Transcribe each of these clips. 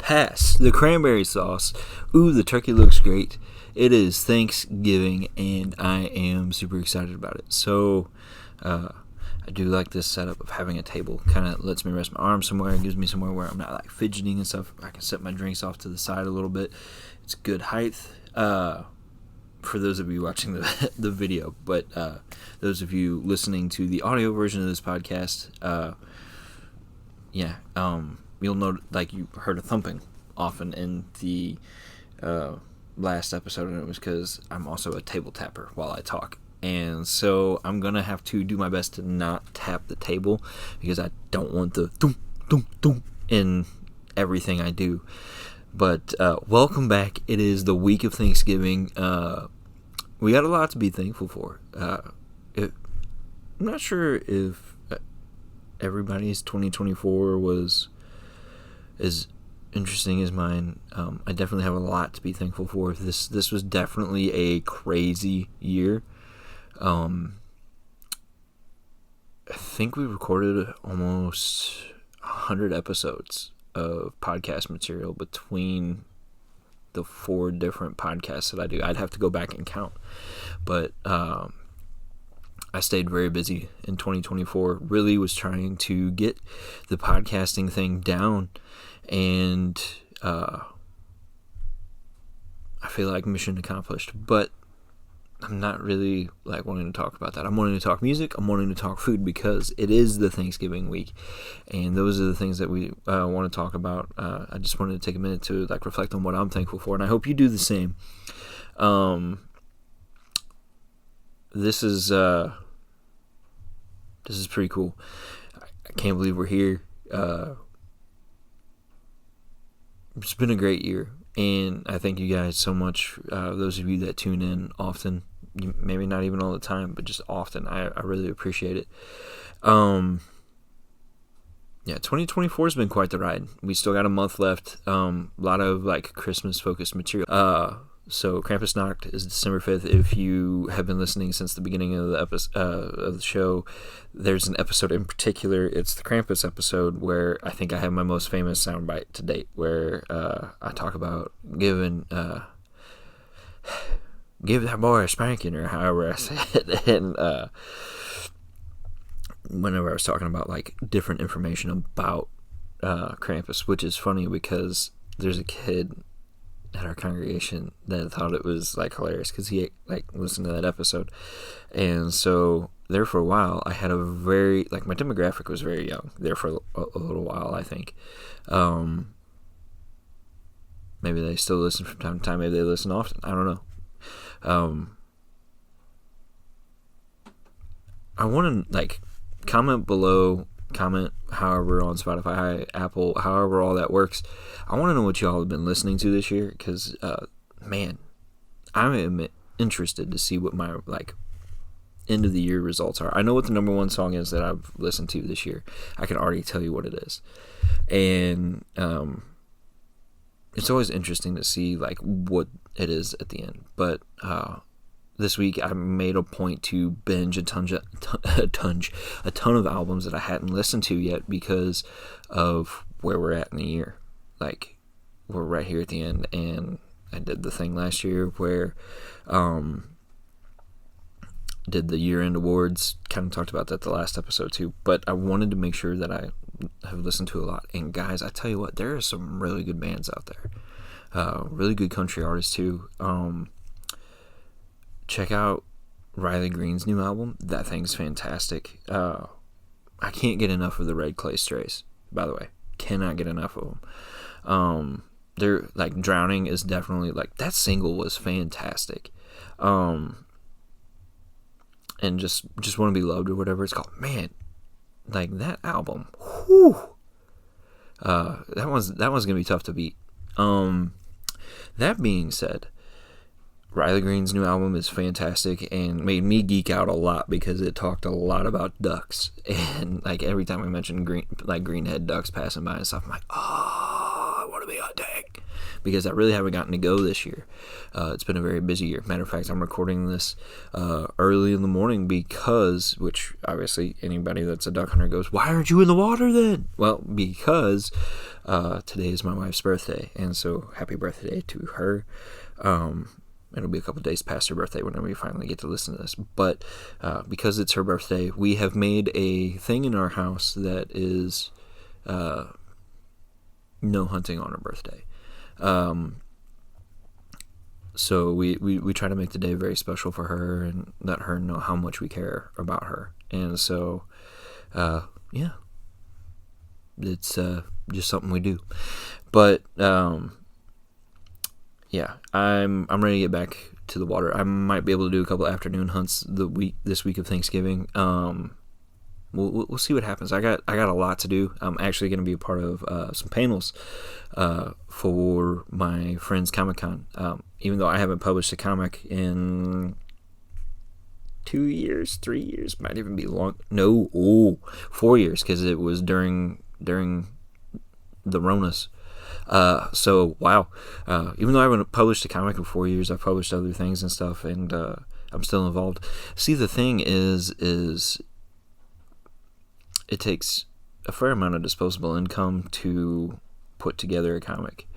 Pass the cranberry sauce. Ooh, the turkey looks great. It is Thanksgiving, and I am super excited about it. So, I do like this setup of having a table. Kind of lets me rest my arms somewhere. It gives me somewhere where I'm not like fidgeting and stuff. I can set my drinks off to the side a little bit. It's good height. For those of you watching the video, but those of you listening to the audio version of this podcast, you'll know, like, you heard a thumping often in the last episode, and it was because I'm also a table tapper while I talk. And so I'm going to have to do my best to not tap the table because I don't want the thump, thump, thump in everything I do. But welcome back. It is the week of Thanksgiving. We got a lot to be thankful for. I'm not sure if everybody's 2024 was as interesting as mine. I definitely have a lot to be thankful for. This was definitely a crazy year. I think we recorded almost 100 episodes of podcast material between the 4 different podcasts that I do. I'd have to go back and count, but I stayed very busy in 2024. Really was trying to get the podcasting thing down, and I feel like mission accomplished, but I'm not really like wanting to talk about that. I'm wanting to talk music. I'm wanting to talk food because it is the Thanksgiving week, and those are the things that we want to talk about. I just wanted to take a minute to like reflect on what I'm thankful for, and I hope you do the same. This is pretty cool. I can't believe we're here. It's been a great year. And I thank you guys so much, those of you that tune in often, maybe not even all the time, but just often. I really appreciate it. 2024 has been quite the ride. We still got a month left. A lot of like Christmas-focused material. So Krampusnacht is December 5th. If you have been listening since the beginning of the episode of the show, there's an episode in particular. It's the Krampus episode where I think I have my most famous soundbite to date, where I talk about give that boy a spanking, or however I say it. And whenever I was talking about like different information about Krampus, which is funny because there's a kid at our congregation that thought it was like hilarious because he like listened to that episode. And so there for a while I had a very, like, my demographic was very young there for a little while. I think maybe they still listen from time to time, maybe they listen often, I don't know. I want to like comment below, comment however on Spotify, Apple, however all that works. I want to know what y'all have been listening to this year, because man, I'm interested to see what my like end of the year results are. I know what the number one song is that I've listened to this year. I can already tell you what it is, and it's always interesting to see like what it is at the end. But this week I made a point to binge a ton of albums that I hadn't listened to yet because of where we're at in the year. Like, we're right here at the end, and I did the thing last year where did the year-end awards, kind of talked about that the last episode too, but I wanted to make sure that I have listened to a lot. And guys, I tell you what, there are some really good bands out there, really good country artists too. Check out Riley Green's new album. That thing's fantastic. I can't get enough of the Red Clay Strays, by the way. Cannot get enough of them. They're like, Drowning is definitely like, that single was fantastic. And just Want to Be Loved, or whatever it's called. Man, like, that album, whew. That one's gonna be tough to beat. That being said, Riley Green's new album is fantastic and made me geek out a lot because it talked a lot about ducks. And like, every time I mentioned greenhead ducks passing by and stuff, I'm like, oh, I want to be on deck, because I really haven't gotten to go this year. It's been a very busy year. Matter of fact, I'm recording this early in the morning because, which obviously anybody that's a duck hunter goes, why aren't you in the water then? Well, because today is my wife's birthday, and so happy birthday to her. It'll be a couple days past her birthday whenever we finally get to listen to this. But because it's her birthday, we have made a thing in our house that is no hunting on her birthday. So we try to make the day very special for her and let her know how much we care about her. And so, yeah, it's just something we do. But yeah, I'm ready to get back to the water. I might be able to do a couple afternoon hunts this week of Thanksgiving. We'll see what happens. I got a lot to do. I'm actually going to be a part of some panels for my friend's Comic-Con. Even though I haven't published a comic in 2 years, 3 years, might even be long. No, 4 years, because it was during the Ronas. So wow. Even though I haven't published a comic in 4 years, I've published other things and stuff, and I'm still involved. See, the thing is it takes a fair amount of disposable income to put together a comic.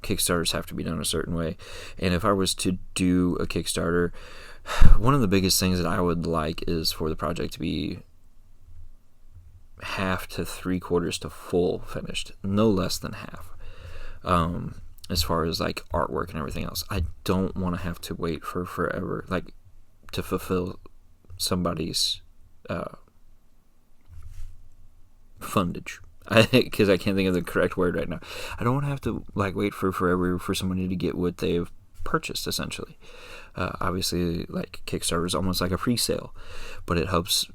Kickstarters have to be done a certain way, and if I was to do a Kickstarter, one of the biggest things that I would like is for the project to be half to 3/4 to full finished, no less than half. As far as like artwork and everything else, I don't want to have to wait for forever, like to fulfill somebody's fundage, because I can't think of the correct word right now. I don't want to have to like wait for forever for somebody to get what they've purchased, essentially. Obviously, like Kickstarter is almost like a pre-sale, but it helps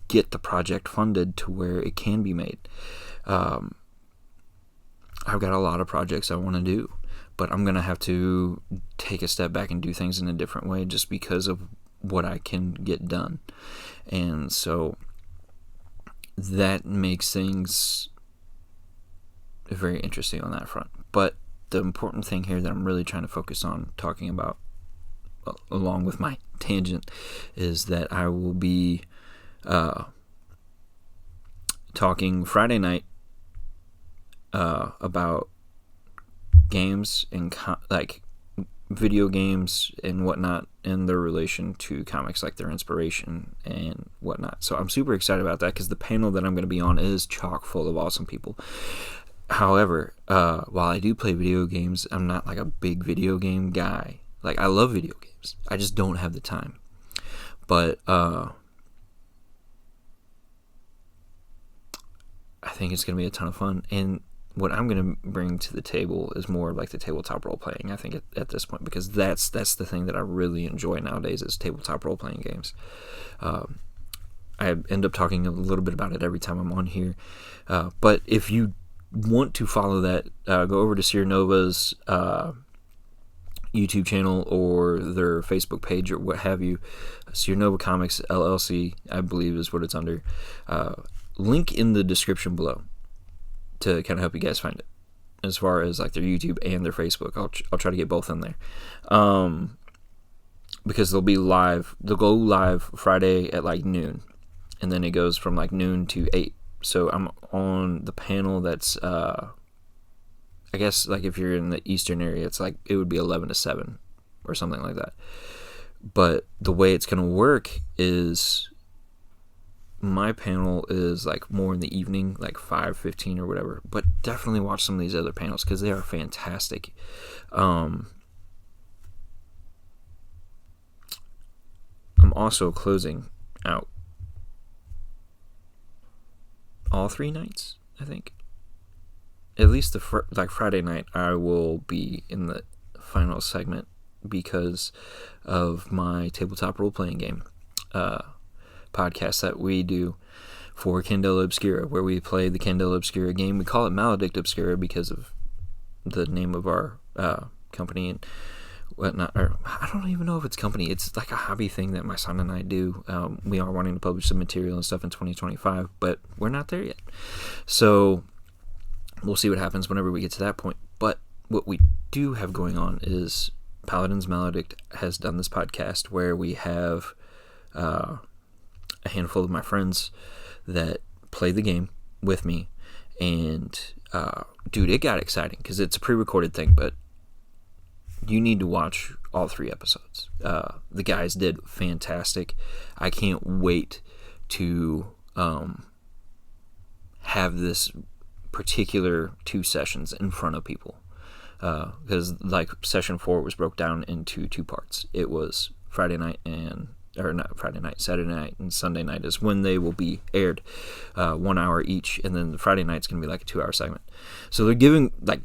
get the project funded to where it can be made. I've got a lot of projects I want to do, but I'm going to have to take a step back and do things in a different way just because of what I can get done. And so that makes things very interesting on that front. But the important thing here that I'm really trying to focus on talking about, along with my tangent, is that I will be talking Friday night about games and like video games and whatnot and their relation to comics, like their inspiration and whatnot. So I'm super excited about that because the panel that I'm going to be on is chock full of awesome people. However, while I do play video games, I'm not like a big video game guy. Like, I love video games, I just don't have the time. But I think it's going to be a ton of fun. And what I'm going to bring to the table is more like the tabletop role playing, I think, at this point, because that's the thing that I really enjoy nowadays is tabletop role playing games. I end up talking a little bit about it every time I'm on here. But if you want to follow that, go over to Sierra Nova's YouTube channel or their Facebook page or what have you. Sierra Nova Comics LLC, I believe, is what it's under. Link in the description below to kind of help you guys find it, as far as like their YouTube and their Facebook. I'll try to get both in there, because they'll go live Friday at like noon, and then it goes from like noon to 8. So I'm on the panel that's I guess like if you're in the eastern area, it's like it would be 11 to 7 or something like that. But the way it's going to work is my panel is like more in the evening, like 5:15 or whatever. But definitely watch some of these other panels because they are fantastic. I'm also closing out all 3 nights, I think. At least like Friday night, I will be in the final segment because of my tabletop role-playing game podcast that we do for Candela Obscura, where we play the Candela Obscura game. We call it Maledict Obscura because of the name of our company and whatnot. Or I don't even know if it's company. It's like a hobby thing that my son and I do. We are wanting to publish some material and stuff in 2025, but we're not there yet. So we'll see what happens whenever we get to that point. But what we do have going on is Paladin's Maledict has done this podcast where we have a handful of my friends that play the game with me, and dude, it got exciting because it's a pre-recorded thing, but you need to watch all 3 episodes. The guys did fantastic. I can't wait to have this particular 2 sessions in front of people, because like session 4 was broke down into 2 parts. It was Saturday night and Sunday night is when they will be aired, 1 hour each, and then the Friday night's gonna be like a 2-hour segment. So they're giving, like,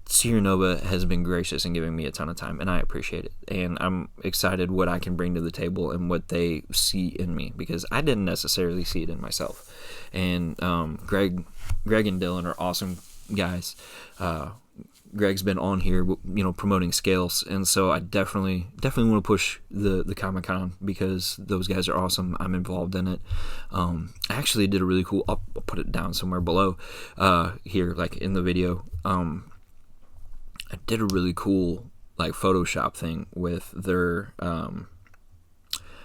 Sierra Nova has been gracious in giving me a ton of time, and I appreciate it. And I'm excited what I can bring to the table and what they see in me, because I didn't necessarily see it in myself. And Greg and Dylan are awesome guys. Greg's been on here, promoting Scales, and so I definitely want to push the Comic-Con because those guys are awesome. I'm involved in it. I actually did a really cool. I'll put it down somewhere below here, like in the video. I did a really cool like Photoshop thing with their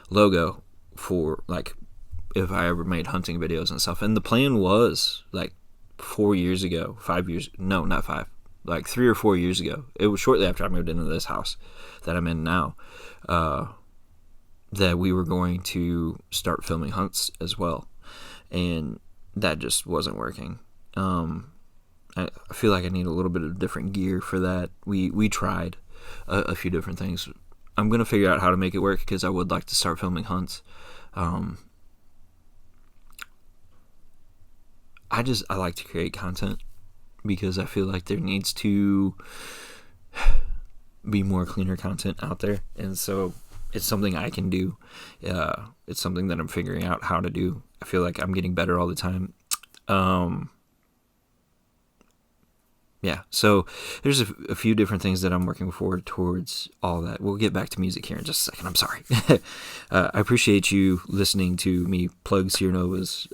logo for like if I ever made hunting videos and stuff. And the plan was like 4 years ago, 5 years, no, not 5. Like 3 or 4 years ago. It was shortly after I moved into this house that I'm in now, that we were going to start filming hunts as well. And that just wasn't working. I feel like I need a little bit of different gear for that. We tried a few different things. I'm going to figure out how to make it work because I would like to start filming hunts. I like to create content, because I feel like there needs to be more cleaner content out there, and so it's something I can do. It's something that I'm figuring out how to do. I feel like I'm getting better all the time. Yeah, so there's a few different things that I'm working forward towards all that. We'll get back to music here in just a second. I'm sorry. I appreciate you listening to me plug Sierra Nova's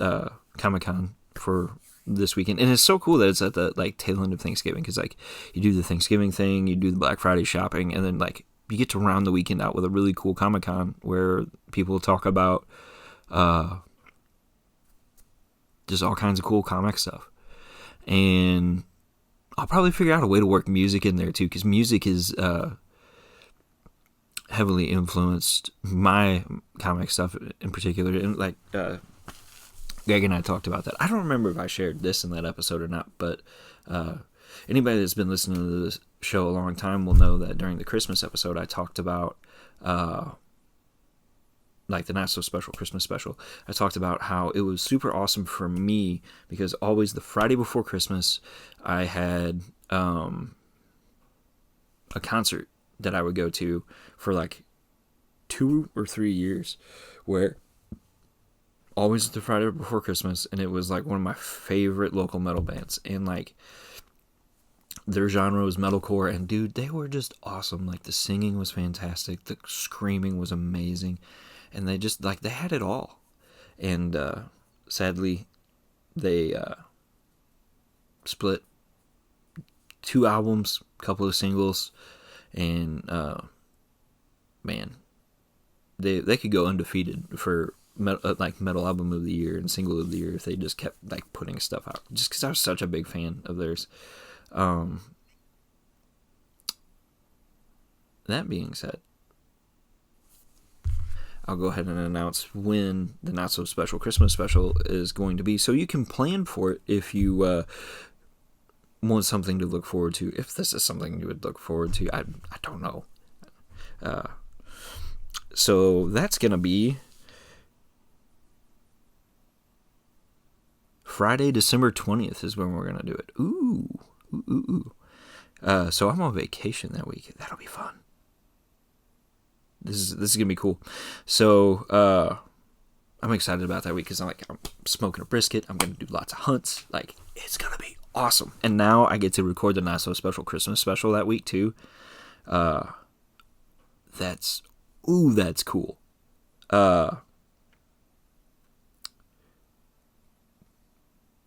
Comic-Con for this weekend, and it's so cool that it's at the like tail end of Thanksgiving, because like you do the Thanksgiving thing, you do the Black Friday shopping, and then like you get to round the weekend out with a really cool Comic-Con where people talk about just all kinds of cool comic stuff. And I'll probably figure out a way to work music in there too, because music is heavily influenced my comic stuff in particular. And like Greg and I talked about that. I don't remember if I shared this in that episode or not, but anybody that's been listening to this show a long time will know that during the Christmas episode I talked about like the Not So Special Christmas special. I talked about how it was super awesome for me because always the Friday before Christmas I had a concert that I would go to for like 2 or 3 years, where always the Friday before Christmas, and it was like one of my favorite local metal bands, and like their genre was metalcore, and dude, they were just awesome. Like the singing was fantastic, the screaming was amazing, and they just like they had it all. And sadly they split 2 albums, couple of singles, and man, they could go undefeated for metal album of the year and single of the year if they just kept like putting stuff out, just because I was such a big fan of theirs. That being said, I'll go ahead and announce when the Not So Special Christmas special is going to be, so you can plan for it if you want something to look forward to. If this is something you would look forward to, I don't know. So that's gonna be Friday, December 20th is when we're going to do it. Ooh. So I'm on vacation that week. That'll be fun. This is going to be cool. So I'm excited about that week because I'm smoking a brisket. I'm going to do lots of hunts. Like, it's going to be awesome. And now I get to record the Not So Special Christmas special that week too. That's cool.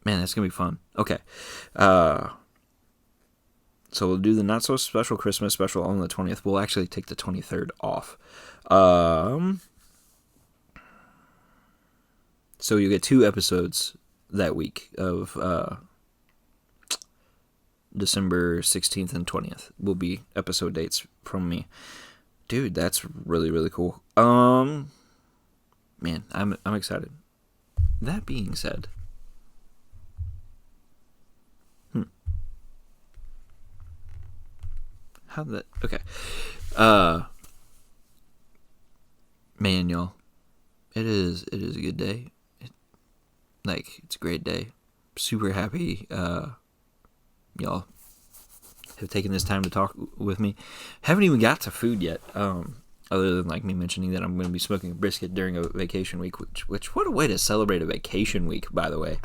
Man, that's going to be fun. Okay. So we'll do the Not So Special Christmas special on the 20th. We'll actually take the 23rd off. So you get 2 episodes that week of December 16th and 20th will be episode dates from me. Dude, that's really, really cool. Man, I'm excited. That being said, how'd that? Okay, man, y'all, it is a good day. It's a great day. Super happy, y'all have taken this time to talk with me. Haven't even got to food yet. Other than me mentioning that I'm going to be smoking a brisket during a vacation week, which what a way to celebrate a vacation week, by the way.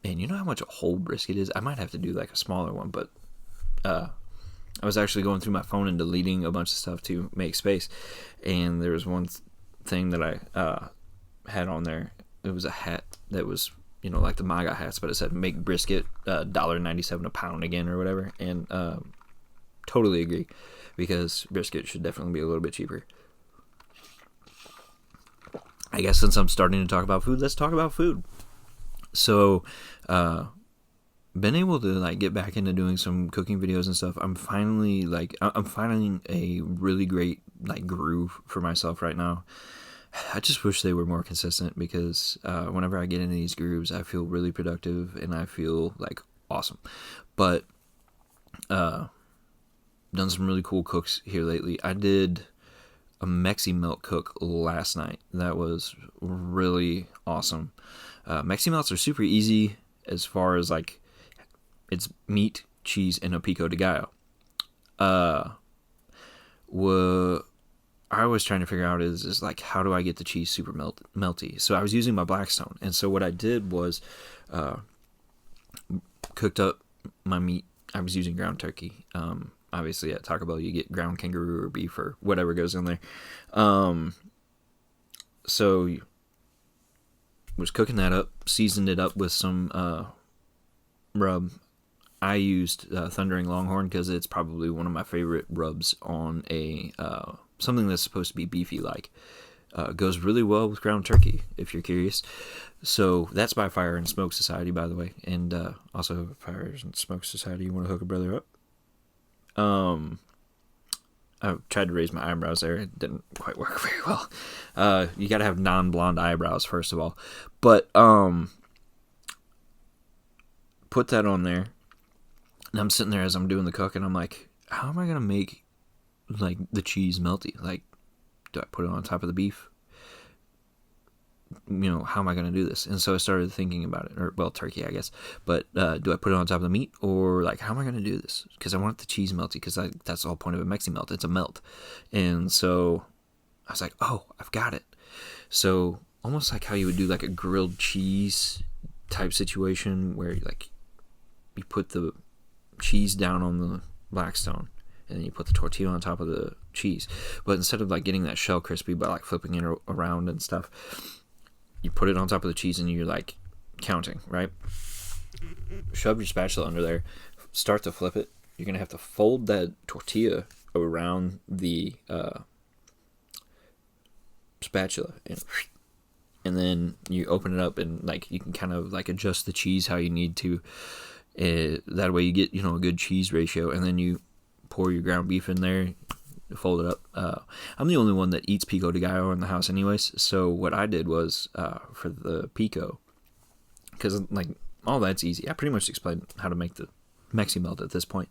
Man, you know how much a whole brisket is? I might have to do a smaller one, but I was actually going through my phone and deleting a bunch of stuff to make space, and there was one thing that I had on there. It was a hat that was, like the MAGA hats, but it said "Make brisket $1.97 a pound again" or whatever, and totally agree, because brisket should definitely be a little bit cheaper. I guess since I'm starting to talk about food, let's talk about food. So, been able to get back into doing some cooking videos and stuff. I'm finally I'm finding a really great groove for myself right now. I just wish they were more consistent, because whenever I get into these grooves, I feel really productive and I feel awesome. But done some really cool cooks here lately. I did a Mexi melt cook last night. That was really awesome. Mexi melts are super easy as far as it's meat, cheese, and a pico de gallo. What I was trying to figure out is how do I get the cheese super melty? So I was using my Blackstone, and so what I did was cooked up my meat. I was using ground turkey. Obviously at Taco Bell you get ground kangaroo or beef or whatever goes in there. So was cooking that up, seasoned it up with some rub. I used Thundering Longhorn because it's probably one of my favorite rubs on a something that's supposed to be beefy goes really well with ground turkey, if you're curious. So that's by Fire and Smoke Society, by the way, and also Fire and Smoke Society. You want to hook a brother up? I tried to raise my eyebrows there. It didn't quite work very well. You got to have non-blonde eyebrows first of all. But put that on there, and I'm sitting there as I'm doing the cook, and I'm like, how am I gonna make the cheese melty? Do I put it on top of the beef? How am I going to do this? And so I started thinking about it, turkey, I guess. But do I put it on top of the meat, or how am I going to do this? Because I want the cheese melty, because that's the whole point of a Mexi melt. It's a melt. And so I was like, oh, I've got it. So almost like how you would do a grilled cheese type situation, where you put the cheese down on the Blackstone, and then you put the tortilla on top of the cheese. But instead of getting that shell crispy by flipping it around and stuff, you put it on top of the cheese and you're counting, right? Shove your spatula under there, start to flip it. You're gonna have to fold that tortilla around the spatula, and then you open it up, and you can kind of adjust the cheese how you need to. That way you get a good cheese ratio, and then you pour your ground beef in there, fold it up. I'm the only one that eats pico de gallo in the house anyways, so what I did was for the pico, because all that's easy. I pretty much explained how to make the Mexi melt at this point,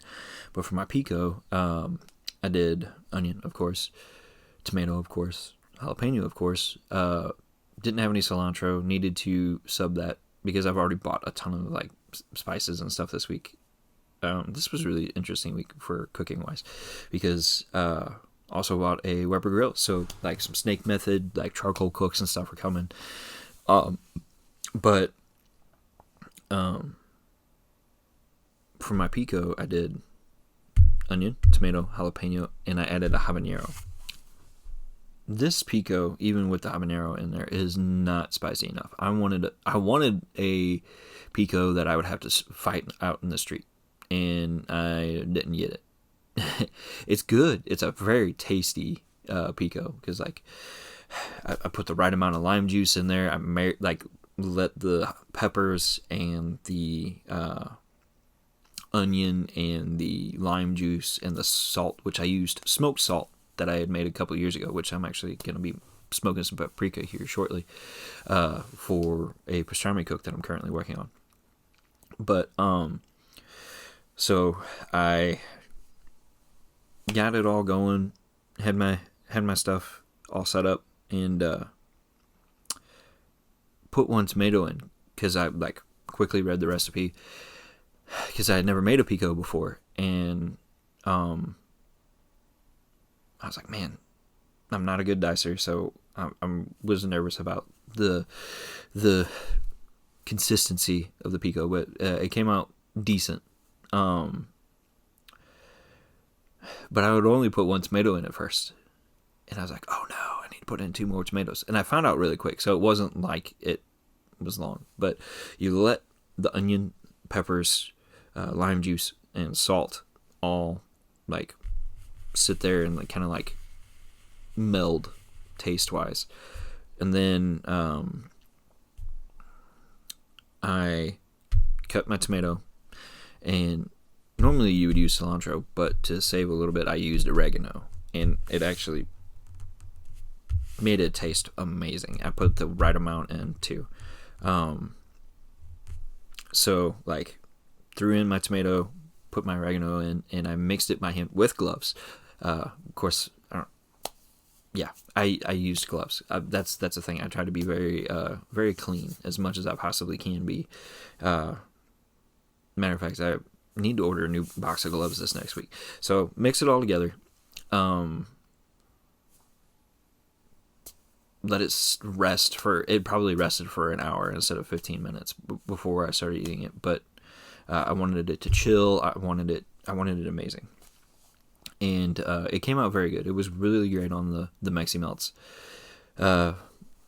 but for my pico, I did onion, of course, tomato, of course, jalapeno, of course. Didn't have any cilantro. Needed to sub that because I've already bought a ton of spices and stuff this week. This was really interesting week for cooking wise, because also bought a Weber grill, so some snake method charcoal cooks and stuff are coming. But for my pico, I did onion, tomato, jalapeno, and I added a habanero. This pico, even with the habanero in there, is not spicy enough. I wanted a pico that I would have to fight out in the street, and I didn't get it. It's good. It's a very tasty pico, because I put the right amount of lime juice in there. let the peppers and the onion and the lime juice and the salt, which I used smoked salt that I had made a couple years ago, which I'm actually going to be smoking some paprika here shortly for a pastrami cook that I'm currently working on. But so I got it all going, had my stuff all set up, and put one tomato in because I like quickly read the recipe because I had never made a pico before, and I was like, man, I'm not a good dicer, so I was nervous about the consistency of the pico, but it came out decent. But I would only put one tomato in at first, and I was like, oh no, I need to put in 2 more tomatoes, and I found out really quick, so it wasn't like it was long, but you let the onion, peppers, lime juice, and salt all like sit there and like kind of like meld taste wise, and then I cut my tomato, and normally you would use cilantro, but to save a little bit I used oregano, and it actually made it taste amazing. I put the right amount in too. So like threw in my tomato, put my oregano in, and I mixed it by hand with gloves. Of course, I used gloves. That's the thing. I try to be very clean as much as I possibly can be. Matter of fact, I need to order a new box of gloves this next week. So mix it all together. Let it rest it probably rested for an hour instead of 15 minutes before I started eating it. But I wanted it to chill. I wanted it amazing. And it came out very good. It was really great on the Mexi Melts.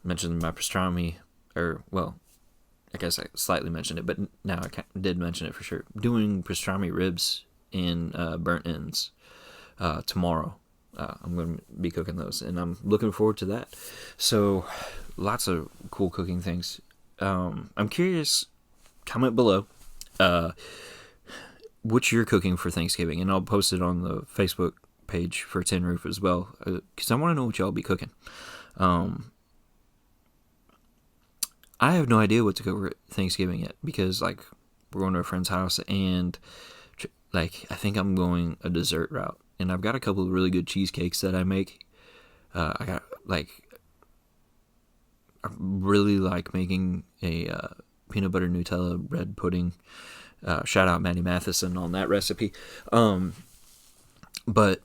Mentioned my pastrami, or well, I guess I slightly mentioned it, but now I did mention it for sure. Doing pastrami ribs in burnt ends tomorrow. I'm going to be cooking those, and I'm looking forward to that. So, lots of cool cooking things. I'm curious, comment below what you're cooking for Thanksgiving, and I'll post it on the Facebook page for Tin Roof as well, because I want to know what y'all be cooking. I have no idea what to cook for Thanksgiving yet, because like we're going to a friend's house, and like I think I'm going a dessert route, and I've got a couple of really good cheesecakes that I make. I really like making a peanut butter Nutella bread pudding. Shout out Maddie Matheson on that recipe. But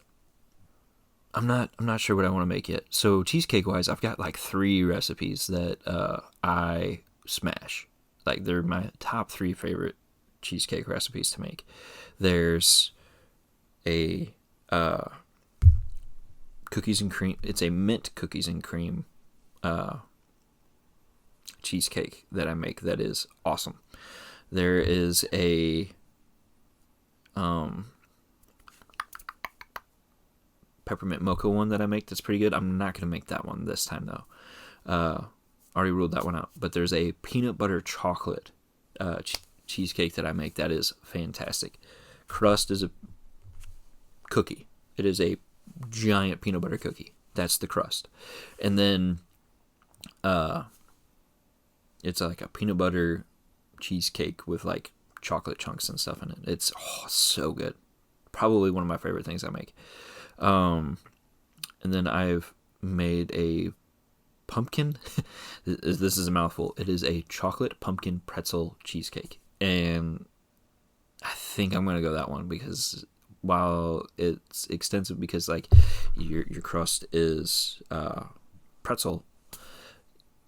I'm not sure what I want to make yet. So cheesecake wise, I've got like 3 recipes that I smash. Like they're my top 3 favorite cheesecake recipes to make. There's a cookies and cream. It's a mint cookies and cream cheesecake that I make that is awesome. There is a peppermint mocha one that I make that's pretty good. I'm not going to make that one this time though. Already ruled that one out. But there's a peanut butter chocolate cheesecake that I make that is fantastic. Crust is a cookie. It is a giant peanut butter cookie. That's the crust. And then it's like a peanut butter cheesecake with like chocolate chunks and stuff in it. It's so good. Probably one of my favorite things I make. And then I've made a pumpkin. This is a mouthful. It is a chocolate pumpkin pretzel cheesecake, and I think I'm gonna go that one because while it's extensive, because like your crust is pretzel,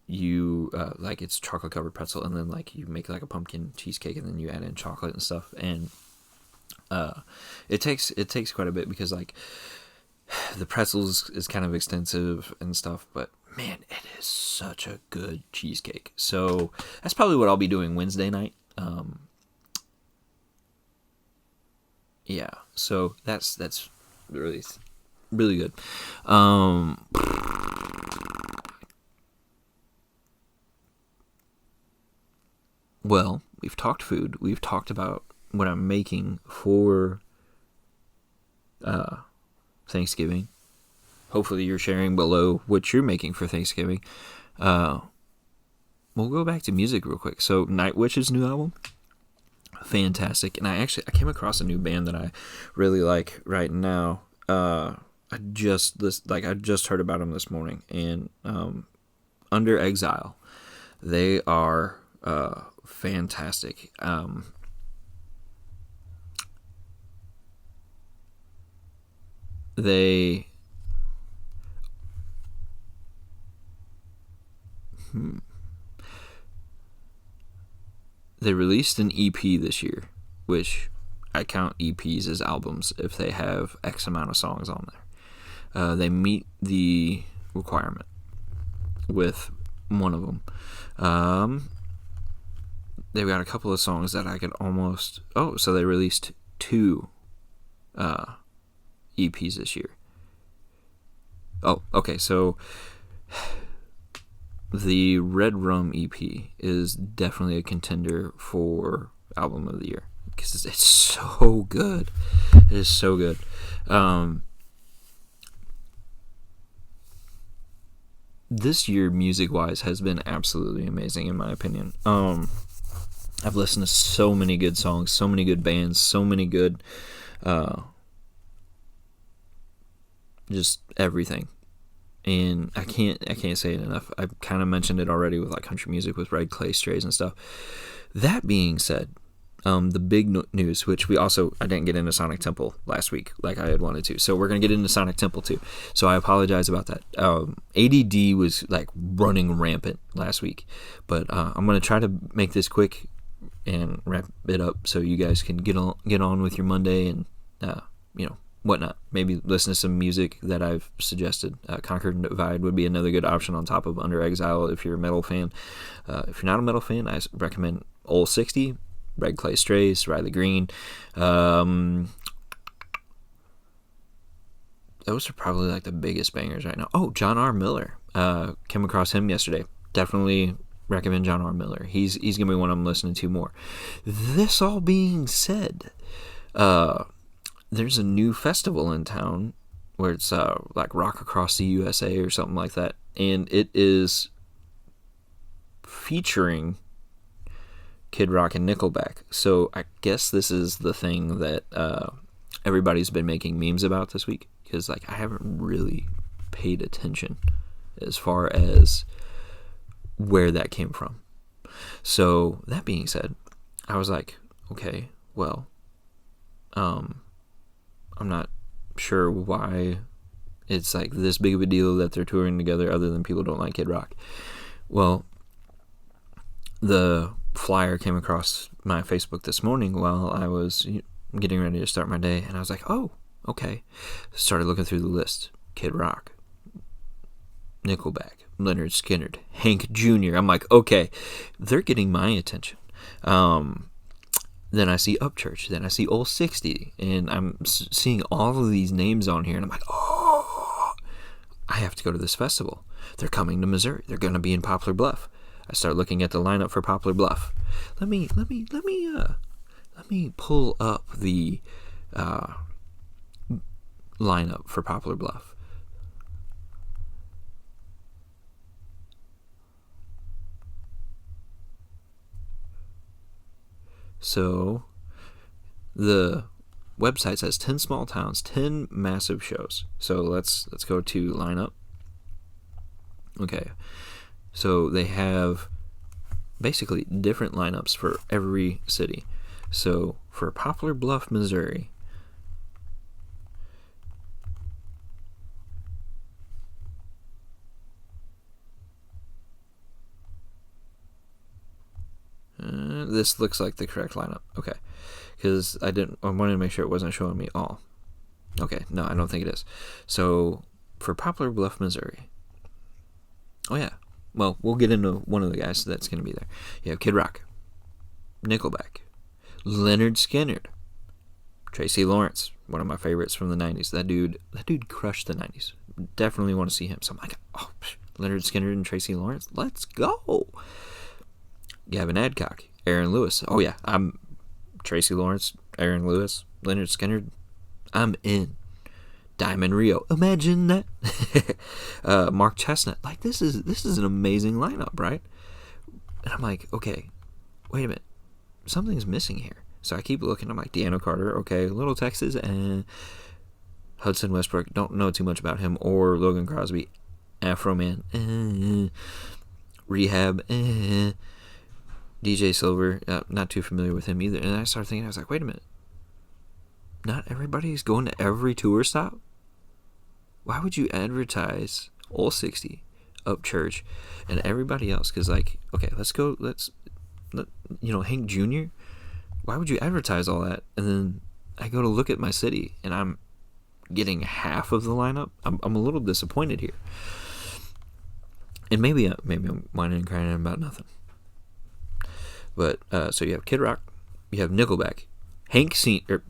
you like it's chocolate covered pretzel, and then like you make like a pumpkin cheesecake, and then you add in chocolate and stuff, and it takes quite a bit because like the pretzels is kind of extensive and stuff, but man, it is such a good cheesecake. So that's probably what I'll be doing Wednesday night. Yeah, so that's really really good. Well, we've talked food. We've talked about what I'm making for Thanksgiving. Hopefully you're sharing below what you're making for Thanksgiving. We'll go back to music real quick. So Night Witch's new album, fantastic. And I came across a new band that I really like right now. I just heard about them this morning, and Under Exile. They are fantastic. They released an EP this year, which I count EPs as albums if they have X amount of songs on there. They meet the requirement with one of them. They've got a couple of songs that I could almost... Oh, so they released 2 EPs this year. Oh, okay, so the Red Rum EP is definitely a contender for Album of the Year because it's so good. It is so good. This year, music-wise, has been absolutely amazing, in my opinion. I've listened to so many good songs, so many good bands, so many good... just everything. And I can't say it enough. I've kind of mentioned it already with like country music with Red Clay Strays and stuff. That being said, the big news, which I didn't get into Sonic Temple last week like I had wanted to. So we're going to get into Sonic Temple too. So I apologize about that. ADD was like running rampant last week. But I'm going to try to make this quick and wrap it up so you guys can get on with your Monday and, whatnot. Maybe listen to some music that I've suggested. Conquer and Divide would be another good option on top of Under Exile if you're a metal fan. If you're not a metal fan, I recommend Old 60, Red Clay Strays, Riley Green. Those are probably like the biggest bangers right now. Oh, John R. Miller. Came across him yesterday. Definitely recommend John R. Miller. He's going to be one I'm listening to more. This all being said, there's a new festival in town where it's like Rock Across the USA or something like that, and it is featuring Kid Rock and Nickelback. So I guess this is the thing that everybody's been making memes about this week, because like I haven't really paid attention as far as where that came from. So that being said, I was like, okay, well, I'm not sure why it's like this big of a deal that they're touring together other than people don't like Kid Rock. Well, the flyer came across my Facebook this morning while I was getting ready to start my day, and I was like, oh, okay. Started looking through the list. Kid Rock, Nickelback, Leonard Skinner, Hank Jr. I'm like, okay, they're getting my attention. Then I see Upchurch. Then I see Old 60. And I'm seeing all of these names on here. And I'm like, oh, I have to go to this festival. They're coming to Missouri. They're going to be in Poplar Bluff. I start looking at the lineup for Poplar Bluff. Let me pull up the lineup for Poplar Bluff. So the website says 10 small towns, 10 massive shows. So let's go to lineup. Okay. So they have basically different lineups for every city. So for Poplar Bluff, Missouri, this looks like the correct lineup. Okay. Because I wanted to make sure it wasn't showing me all. Okay. No, I don't think it is. So for Poplar Bluff, Missouri. Oh, yeah. Well, we'll get into one of the guys that's going to be there. You have Kid Rock, Nickelback, Leonard Skinner, Tracy Lawrence, one of my favorites from the 90s. That dude crushed the 90s. Definitely want to see him. So I'm like, oh, Leonard Skinner and Tracy Lawrence, let's go. Gavin Adcock, Aaron Lewis. Oh yeah, I'm Tracy Lawrence, Aaron Lewis, Leonard Skinner. I'm in. Diamond Rio. Imagine that. Mark Chestnut. Like this is an amazing lineup, right? And I'm like, okay, wait a minute. Something's missing here. So I keep looking. I'm like, Deanna Carter, okay, Little Texas, and Hudson Westbrook. Don't know too much about him. Or Logan Crosby, Afro Man, Rehab, DJ Silver. Not too familiar with him either. And I started thinking, I was like, wait a minute. Not everybody's going to every tour stop. Why would you advertise all 60, Upchurch, and everybody else? Because like, okay, Hank Jr. Why would you advertise all that? And then I go to look at my city, and I'm getting half of the lineup. I'm a little disappointed here. And maybe I'm whining and crying about nothing. But so you have Kid Rock, you have Nickelback, Hank Senior.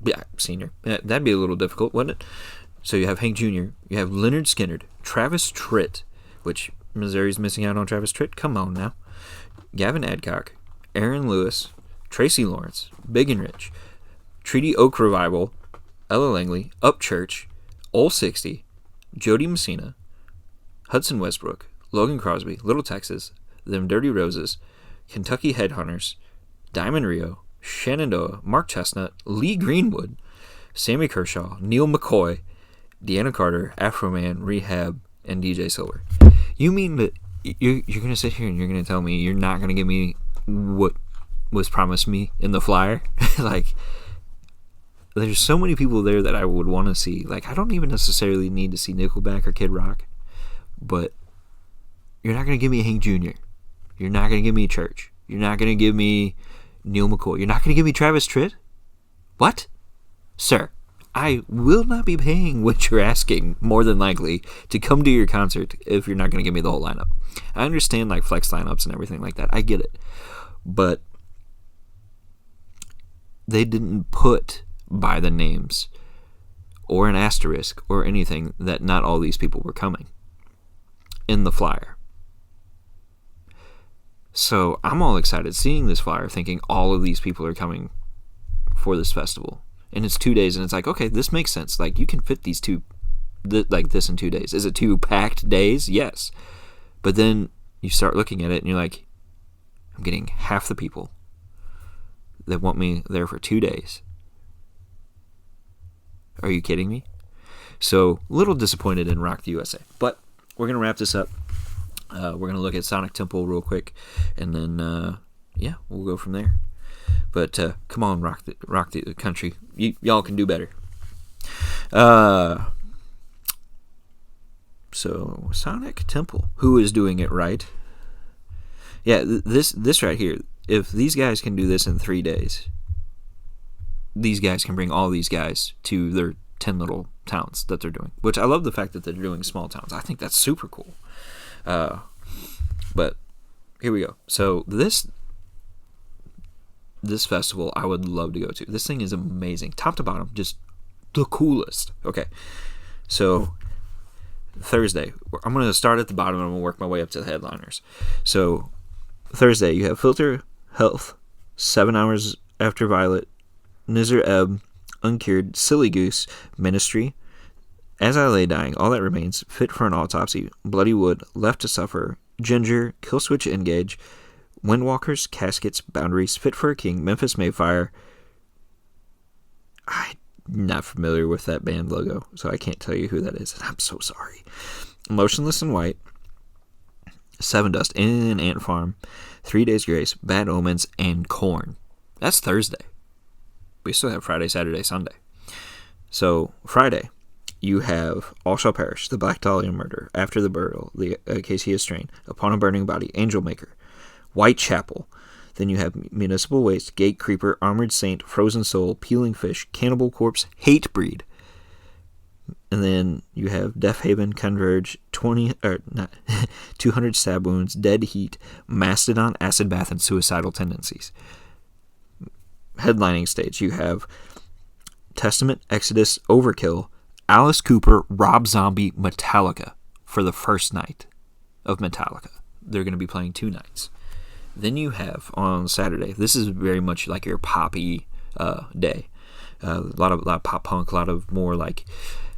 That'd be a little difficult, wouldn't it? So you have Hank Jr., you have Leonard Skinner, Travis Tritt, which Missouri's missing out on Travis Tritt. Come on now. Gavin Adcock, Aaron Lewis, Tracy Lawrence, Big and Rich, Treaty Oak Revival, Ella Langley, Upchurch, Ol' 60, Jody Messina, Hudson Westbrook, Logan Crosby, Little Texas, Them Dirty Roses, Kentucky Headhunters, Diamond Rio, Shenandoah, Mark Chestnut, Lee Greenwood, Sammy Kershaw, Neil McCoy, Deanna Carter, Afro Man, Rehab, and DJ Silver. You mean that you're going to sit here and you're going to tell me you're not going to give me what was promised me in the flyer? Like, there's so many people there that I would want to see. Like, I don't even necessarily need to see Nickelback or Kid Rock, but you're not going to give me Hank Jr. You're not going to give me Church. You're not going to give me Neil McCoy. You're not going to give me Travis Tritt? What? Sir, I will not be paying what you're asking, more than likely, to come to your concert if you're not going to give me the whole lineup. I understand, like, flex lineups and everything like that. I get it. But they didn't put by the names or an asterisk or anything that not all these people were coming in the flyer. So I'm all excited seeing this flyer, thinking all of these people are coming for this festival. And it's 2 days, and it's like, okay, this makes sense. Like, you can fit these this in 2 days. Is it 2 packed days? Yes. But then you start looking at it, and you're like, I'm getting half the people that want me there for 2 days. Are you kidding me? So, a little disappointed in Rock the USA. But we're going to wrap this up. We're going to look at Sonic Temple real quick, and then, we'll go from there. But come on, rock the country. Y'all can do better. So, Sonic Temple. Who is doing it right? Yeah, this right here. If these guys can do this in 3 days, these guys can bring all these guys to their 10 little towns that they're doing. Which I love the fact that they're doing small towns. I think that's super cool. But here we go. So this festival I would love to go to. This thing is amazing. Top to bottom, just the coolest. Okay. So Thursday, I'm going to start at the bottom and I'm going to work my way up to the headliners. So Thursday, you have Filter Health, 7 Hours After Violet, Nizar Ebb, Uncured, Silly Goose, Ministry, As I Lay Dying, All That Remains, Fit for an Autopsy, Bloody Wood, Left to Suffer, Ginger, Killswitch Engage, Windwalkers, Caskets, Boundaries, Fit for a King, Memphis Mayfire. I'm not familiar with that band logo, so I can't tell you who that is. I'm so sorry. Motionless in White, Seven Dust, and Ant Farm, 3 Days Grace, Bad Omens, and Korn. That's Thursday. We still have Friday, Saturday, Sunday. So, Friday, you have All Shall Perish, The Black Dahlia Murder, After the Burial, The Acacia Strain, Upon a Burning Body, Angel Maker, Whitechapel. Then you have Municipal Waste, Gate Creeper, Armored Saint, Frozen Soul, Peeling Fish, Cannibal Corpse, Hatebreed. And then you have Death Haven, Converge, 200 Stab Wounds, Dead Heat, Mastodon, Acid Bath, and Suicidal Tendencies. Headlining stage, you have Testament, Exodus, Overkill, Alice Cooper, Rob Zombie, Metallica for the first night of Metallica. They're going to be playing 2 nights. Then you have on Saturday. This is very much like your poppy day. A lot of pop punk, a lot of more like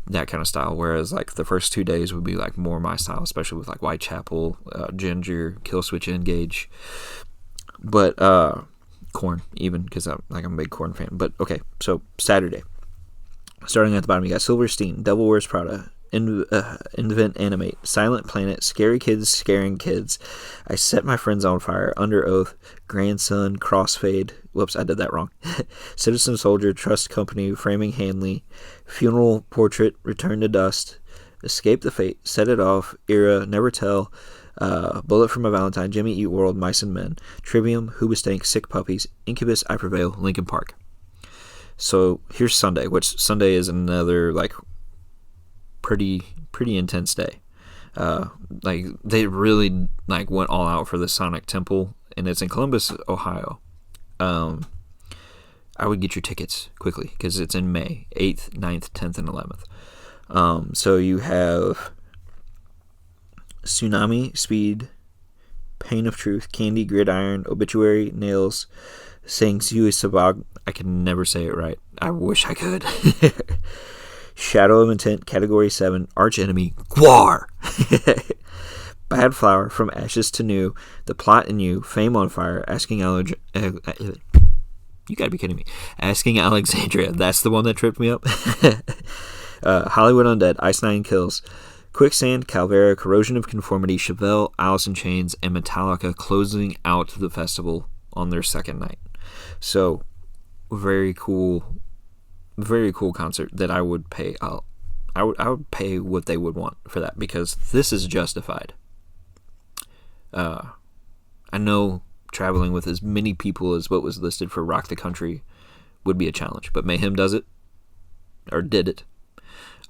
that kind of style. Whereas like the first 2 days would be like more my style, especially with like Whitechapel, Ginger, Killswitch Engage, but Korn even, because I'm a big Korn fan. But okay, so Saturday, starting at the bottom, you got Silverstein, Devil Wears Prada, Invent Animate, Silent Planet, Scary Kids Scaring Kids, I Set My Friends on Fire, Under Oath, Grandson, Crossfade, whoops, I did that wrong, Citizen Soldier, Trust Company, Framing Hanley, Funeral Portrait, Return to Dust, Escape the Fate, Set It Off, Era, Never Tell, Bullet for My Valentine, Jimmy Eat World, Mice and Men, Trivium, Hoobastank, Sick Puppies, Incubus, I Prevail, Linkin Park. So here's Sunday, which Sunday is another like pretty intense day. Like they really like went all out for the Sonic Temple, and it's in Columbus, Ohio. I would get your tickets quickly because it's in May 8th, 9th, 10th, and 11th. So you have Tsunami, Speed, Pain of Truth, Candy, Gridiron, Obituary, Nails, Sings Yui Sabag. I can never say it right. I wish I could. Shadow of Intent, Category 7, Arch Enemy, Gwar. Bad Flower, From Ashes to New, The Plot in You, Fame on Fire, you gotta be kidding me. Asking Alexandria, that's the one that tripped me up. Hollywood Undead, Ice Nine Kills, Quicksand, Calvera, Corrosion of Conformity, Chevelle, Alice in Chains, and Metallica closing out the festival on their second night. So, very cool concert that I would pay. I would pay what they would want for that, because this is justified. I know traveling with as many people as what was listed for Rock the Country would be a challenge, but Mayhem does it, or did it.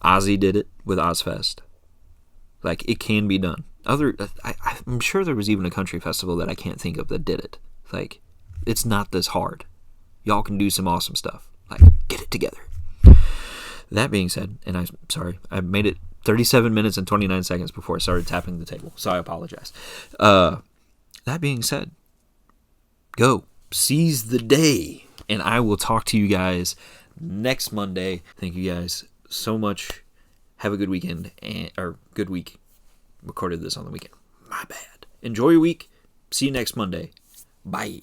Ozzy did it with Ozfest. Like, it can be done. I'm sure there was even a country festival that I can't think of that did it. Like, it's not this hard. Y'all can do some awesome stuff. Like, get it together. That being said, and I'm sorry, I made it 37 minutes and 29 seconds before I started tapping the table, so I apologize. That being said, go seize the day, and I will talk to you guys next Monday. Thank you guys so much. Have a good weekend, or good week. Recorded this on the weekend. My bad. Enjoy your week. See you next Monday. Bye.